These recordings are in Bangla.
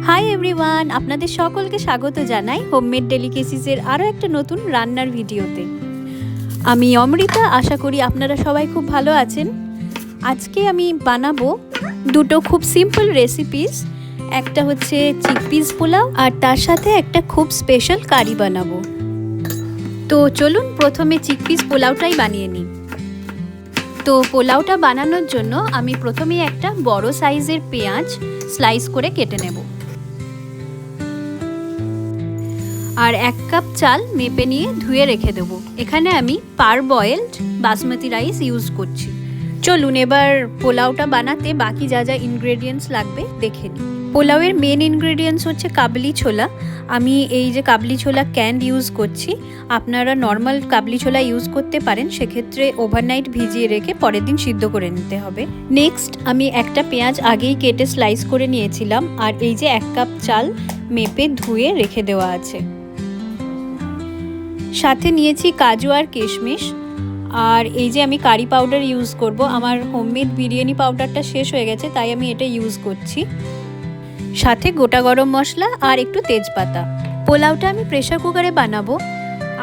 হাই এভরিওয়ান, আপনাদের সকলকে স্বাগত জানাই হোমমেড ডেলিকেসিসের আরও একটা নতুন রান্নার ভিডিওতে। আমি অমৃতা, আশা করি আপনারা সবাই খুব ভালো আছেন। আজকে আমি বানাবো দুটো খুব সিম্পল রেসিপিস। একটা হচ্ছে চিকপিস পোলাও আর তার সাথে একটা খুব স্পেশাল কারি বানাবো। তো চলুন প্রথমে চিকপিস পোলাওটাই বানিয়ে নিই। তো পোলাওটা বানানোর জন্য আমি প্রথমেই একটা বড় সাইজের পেঁয়াজ স্লাইস করে কেটে নেব, আর 1 কাপ চাল মেপে নিয়ে ধুয়ে রেখে দেব। এখানে আমি পার বয়েলড বাসমতি রাইস ইউজ করছি। চলুন এবার পোলাওটা বানাতে বাকি যা যা ইনগ্রেডিয়েন্টস লাগবে দেখে নিই। পোলাওয়ের মেন ইনগ্রেডিয়েন্টস হচ্ছে কাবলি ছোলা। আমি এই যে কাবলি ছোলা ক্যান্ড ইউজ করছি, আপনারা নর্মাল কাবলি ছোলা ইউজ করতে পারেন, সেক্ষেত্রে ওভারনাইট ভিজিয়ে রেখে পরের দিন সিদ্ধ করে নিতে হবে। নেক্সট আমি একটা পেঁয়াজ আগেই কেটে স্লাইস করে নিয়েছিলাম, আর এই যে 1 কাপ চাল মেপে ধুয়ে রেখে দেওয়া আছে। সাথে নিয়েছি কাজু আর কিশমিশ, আর এই যে আমি কারি পাউডার ইউজ করব। আমার হোমমেড বিরিয়ানি পাউডারটা শেষ হয়ে গেছে, তাই আমি এটা ইউজ করছি। সাথে গোটা গরম মশলা আর একটু তেজপাতা। পোলাওটা আমি প্রেসার কুকারে বানাবো।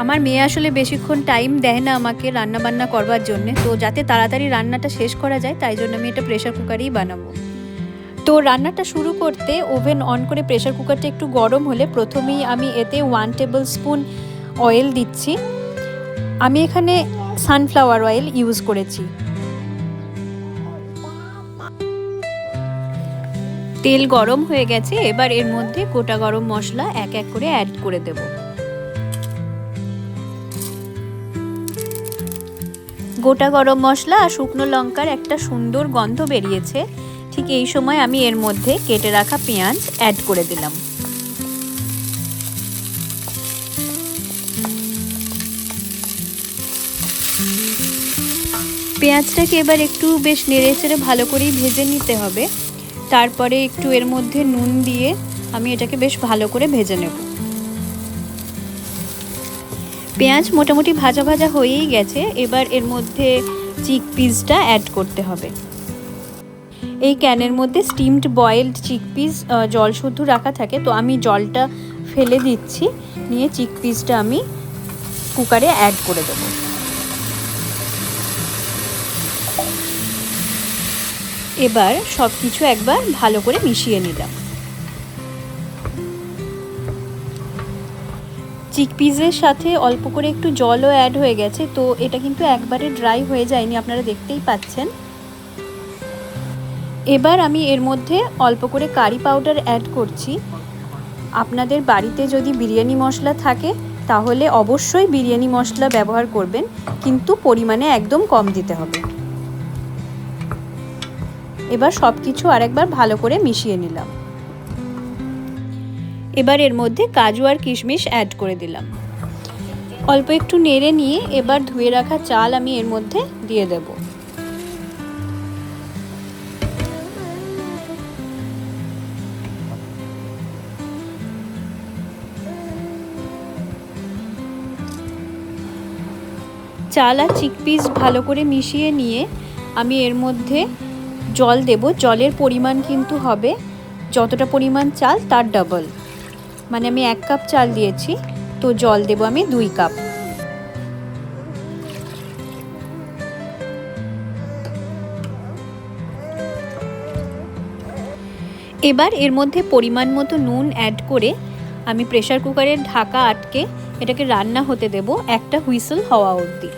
আমার মেয়ে আসলে বেশিক্ষণ টাইম দেয় না আমাকে রান্না বান্না করবার জন্য, তো যাতে তাড়াতাড়ি রান্নাটা শেষ করা যায় তাই জন্য আমি এটা প্রেসার কুকারেই বানাবো। তো রান্নাটা শুরু করতে ওভেন অন করে প্রেসার কুকারটা একটু গরম হলে প্রথমেই আমি এতে 1 টেবিল স্পুন অয়েল দিচ্ছি। আমি এখানে সানফ্লাওয়ার অয়েল ইউজ করেছি। তেল গরম হয়ে গেছে, এবার এর মধ্যে গোটা গরম মশলা এক এক করে অ্যাড করে দেব। গোটা গরম মশলা আর শুকনো লঙ্কার একটা সুন্দর গন্ধ বেরিয়েছে। ঠিক এই সময় আমি এর মধ্যে কেটে রাখা পেঁয়াজ অ্যাড করে দিলাম। পেঁয়াজটাকে এবার একটু বেশ নেড়েচেড়ে ভালো করেই ভেজে নিতে হবে। তারপরে একটু এর মধ্যে নুন দিয়ে আমি এটাকে বেশ ভালো করে ভেজে নেব। পেঁয়াজ মোটামুটি ভাজা ভাজা হয়েই গেছে, এবার এর মধ্যে চিকপিসটা অ্যাড করতে হবে। এই ক্যানের মধ্যে স্টিমড বয়েলড চিকপিস জল শুদ্ধ রাখা থাকে, তো আমি জলটা ফেলে দিচ্ছি, নিয়ে চিকপিসটা আমি কুকারে অ্যাড করে দেবো। এবার সব কিছু একবার ভালো করে মিশিয়ে নিলাম। চিকপিসের সাথে অল্প করে একটু জলও অ্যাড হয়ে গেছে, তো এটা কিন্তু একবারে ড্রাই হয়ে যায়নি, আপনারা দেখতেই পাচ্ছেন। এবার আমি এর মধ্যে অল্প করে কারি পাউডার অ্যাড করছি। আপনাদের বাড়িতে যদি বিরিয়ানি মশলা থাকে তাহলে অবশ্যই বিরিয়ানি মশলা ব্যবহার করবেন, কিন্তু পরিমাণে একদম কম দিতে হবে। এবার সব কিছু আরেকবার ভালো করে মিশিয়ে নিলাম। এবার এর মধ্যে কাজু আর কিশমিশ অ্যাড করে দিলাম। অল্প একটু নেড়ে নিয়ে এবার ধুয়ে রাখা চাল আমি এর মধ্যে দিয়ে দেব। চাল আর চিকপিস ভালো করে মিশিয়ে নিয়ে আমি এর মধ্যে জল দেব। জলের পরিমাণ কিন্তু হবে যতটা পরিমাণ চাল তার ডাবল, মানে আমি 1 কাপ চাল দিয়েছি, তো জল দেব আমি 2 কাপ। এবার এর মধ্যে পরিমাণ মতো নুন অ্যাড করে আমি প্রেসার কুকারের ঢাকা আটকে এটাকে রান্না হতে দেব একটা হুইসেল হওয়া অবধি।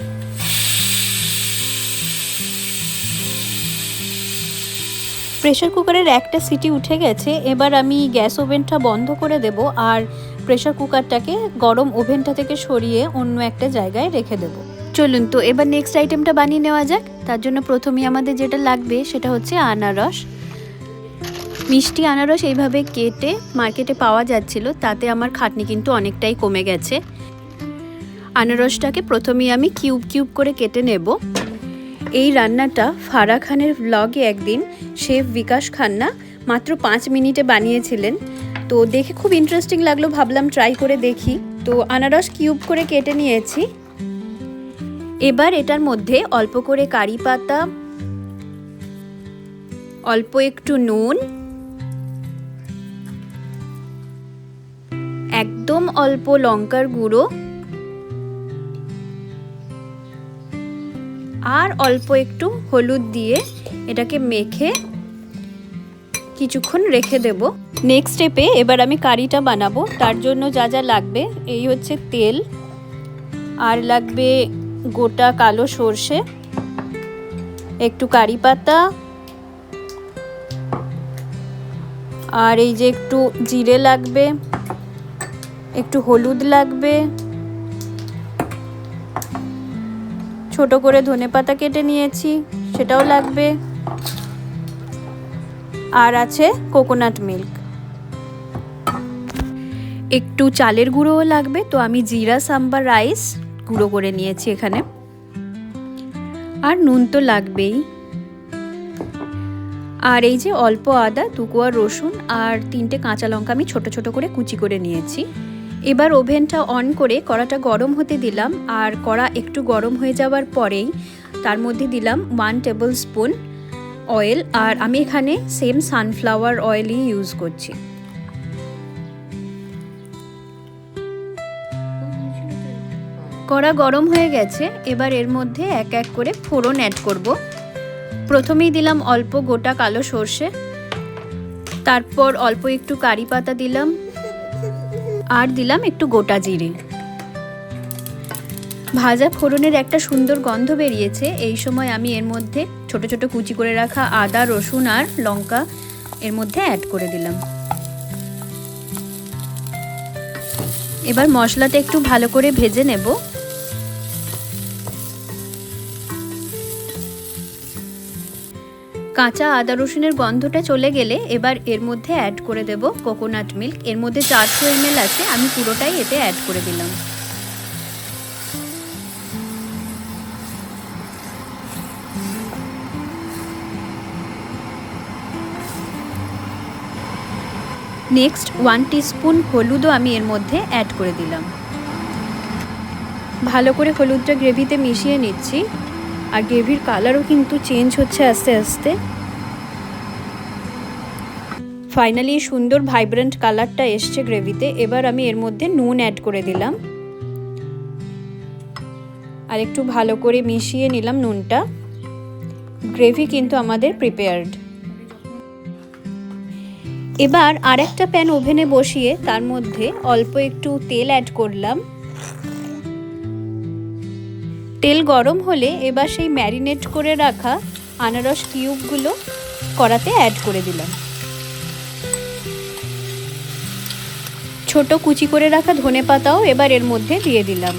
প্রেসার কুকারের একটা সিটি উঠে গেছে, এবার আমি গ্যাস ওভেনটা বন্ধ করে দেব আর প্রেসার কুকারটাকে গরম ওভেনটা থেকে সরিয়ে অন্য একটা জায়গায় রেখে দেব। চলুন তো এবার নেক্সট আইটেমটা বানিয়ে নেওয়া যাক। তার জন্য প্রথমেই আমাদের যেটা লাগবে সেটা হচ্ছে আনারস। মিষ্টি আনারস এইভাবে কেটে মার্কেটে পাওয়া যাচ্ছিল, তাতে আমার খাটনি কিন্তু অনেকটাই কমে গেছে। আনারসটাকে প্রথমেই আমি কিউব কিউব করে কেটে নেব। এই রান্নাটা ফারাহ খানের ব্লগে একদিন শেফ বিকাশ খান্না মাত্র 5 মিনিটে বানিয়েছিলেন, তো দেখে খুব ইন্টারেস্টিং লাগলো, ভাবলাম ট্রাই করে দেখি। তো আনারস কিউব করে কেটে নিয়েছি। এবার এটার মধ্যে অল্প করে কারি পাতা, অল্প একটু নুন, একদম অল্প লঙ্কার গুঁড়ো আর অল্প একটু হলুদ দিয়ে এটাকে মেখে কিছুক্ষণ রেখে দেব। নেক্সট স্টেপে এবার আমি কারিটা বানাবো। তার জন্য যা যা লাগবে এই হচ্ছে তেল, আর লাগবে গোটা কালো সর্ষে, একটু কারি পাতা, আর এই যে একটু জিরে লাগবে, একটু হলুদ লাগবে, ছোট করে ধনেপাতা কেটে নিয়েছি সেটাও লাগবে, আর আছে কোকোনাট মিল্ক। একটু চালের গুঁড়োও লাগবে, তো আমি জিরা সাম্বার রাইস গুঁড়ো করে নিয়েছি এখানে। আর নুন তো লাগবেই। আর এই যে অল্প আদা, 2 কোয়া রসুন আর 3টে কাঁচা লঙ্কা আমি ছোট ছোট করে কুচি করে নিয়েছি। এবার ওভেনটা অন করে কড়াটা গরম হতে দিলাম, আর কড়া একটু গরম হয়ে যাওয়ার পরেই তার মধ্যে দিলাম 1 টেবিল স্পুন অয়েল, আর আমি এখানে সেম সানফ্লাওয়ার অয়েলই ইউজ করছি। কড়া গরম হয়ে গেছে, এবার এর মধ্যে এক এক করে ফোড়ন অ্যাড করব। প্রথমেই দিলাম অল্প গোটা কালো সর্ষে, তারপর অল্প একটু কারি পাতা দিলাম, আর দিলাম একটু গোটা জিরে। ভাজা ফোড়নের একটা সুন্দর গন্ধ বেরিয়েছে। এই সময় আমি এর মধ্যে ছোট ছোট কুচি করে রাখা আদা, রসুন আর লঙ্কা এর মধ্যে অ্যাড করে দিলাম। এবার মশলাটা একটু ভালো করে ভেজে নেব। কাঁচা আদা রসুনের গন্ধটা চলে গেলে এবার এর মধ্যে অ্যাড করে দেব কোকোনাট মিল্ক। এর মধ্যে 400 ml আছে, আমি পুরোটাই এতে অ্যাড করে দিলাম। নেক্সট 1 টিস্পুন হলুদও আমি এর মধ্যে অ্যাড করে দিলাম। ভালো করে হলুদটা গ্রেভিতে মিশিয়ে নিচ্ছি, আর গ্রেভির কালারও কিন্তু চেঞ্জ হচ্ছে আস্তে আস্তে। ফাইনালি সুন্দর ভাইব্রেন্ট কালারটা এসছে গ্রেভিতে। এবার আমি এর মধ্যে নুন অ্যাড করে দিলাম, আর একটু ভালো করে মিশিয়ে নিলাম নুনটা। গ্রেভি কিন্তু আমাদের প্রিপেয়ার্ড। এবার আরেকটা প্যান ওভেনে বসিয়ে তার মধ্যে অল্প একটু তেল অ্যাড করলাম। তেল গরম হলে এবার সেই ম্যারিনেট করে রাখা আনারস কিউবগুলো কড়াতে অ্যাড করে দিলাম। ছোট কুচি করে রাখা ধনেপাতাও এবার এর মধ্যে দিয়ে দিলাম।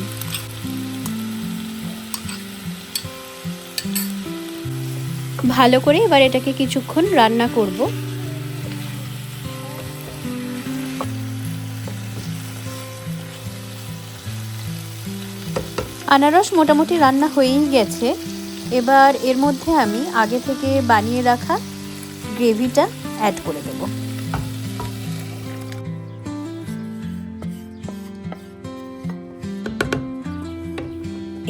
ভালো করে এবার এটাকে কিছুক্ষণ রান্না করব। আনারস মোটামুটি রান্না হয়েই গেছে। এবার এর মধ্যে আমি আগে থেকে বানিয়ে রাখা গ্রেভিটা অ্যাড করে দেব।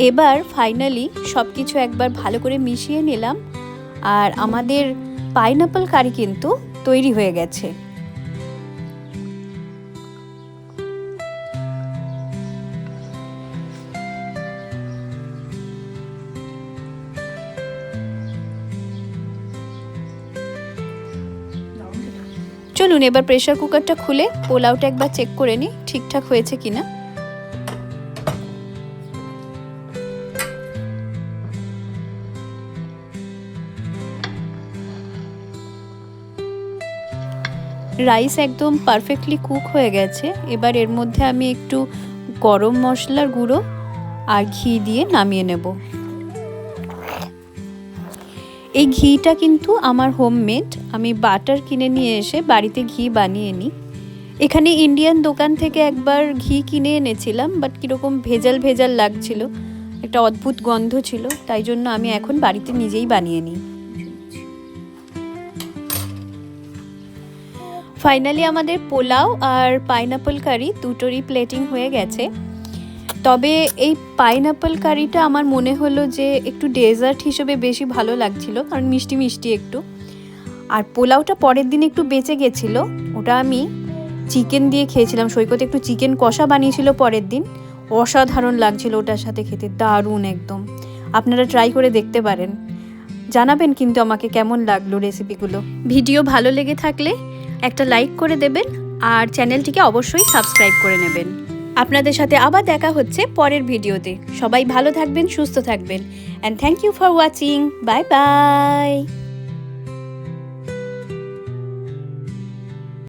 এবার ফাইনালি সব কিছু একবার ভালো করে মিশিয়ে নিলাম, আর আমাদের পাইনাপল কারি কিন্তু তৈরি হয়ে গেছে। চলুন এবার প্রেসার কুকারটা খুলে পোলাওটা একবার চেক করে নিই ঠিকঠাক হয়েছে কিনা। রাইস একদম পারফেক্টলি কুক হয়ে গেছে। এবার এর মধ্যে আমি একটু গরম মশলার গুঁড়ো আর ঘি দিয়ে নামিয়ে নেব। এই ঘিটা কিন্তু আমার হোমমেড, আমি বাটার কিনে নিয়ে এসে বাড়িতে ঘি বানিয়ে নিই। এখানে ইন্ডিয়ান দোকান থেকে একবার ঘি কিনে এনেছিলাম, বাট কীরকম ভেজাল ভেজাল লাগছিল, একটা অদ্ভুত গন্ধ ছিল, তাই জন্য আমি এখন বাড়িতে নিজেই বানিয়ে নিই। ফাইনালি আমাদের পোলাও আর পাইনাপল কারি দুটোরই প্লেটিং হয়ে গেছে। তবে এই পাইনাপল কারিটা আমার মনে হলো যে একটু ডেজার্ট হিসেবে বেশি ভালো লাগছিল, কারণ মিষ্টি মিষ্টি একটু। আর পোলাওটা পরের দিন একটু বেঁচে গেছিলো, ওটা আমি চিকেন দিয়ে খেয়েছিলাম। সৈকত একটু চিকেন কষা বানিয়েছিল পরের দিন, অসাধারণ লাগছিল ওটার সাথে খেতে, দারুণ একদম। আপনারা ট্রাই করে দেখতে পারেন, জানাবেন কিন্তু আমাকে কেমন লাগলো রেসিপিগুলো। ভিডিও ভালো লেগে থাকলে একটা লাইক করে দেবেন আর চ্যানেলটিকে অবশ্যই সাবস্ক্রাইব করে নেবেন। আপনাদের সাথে আবার দেখা হচ্ছে পরের ভিডিওতে। সবাই ভালো থাকবেন, সুস্থ থাকবেন, and thank you for watching. Bye by.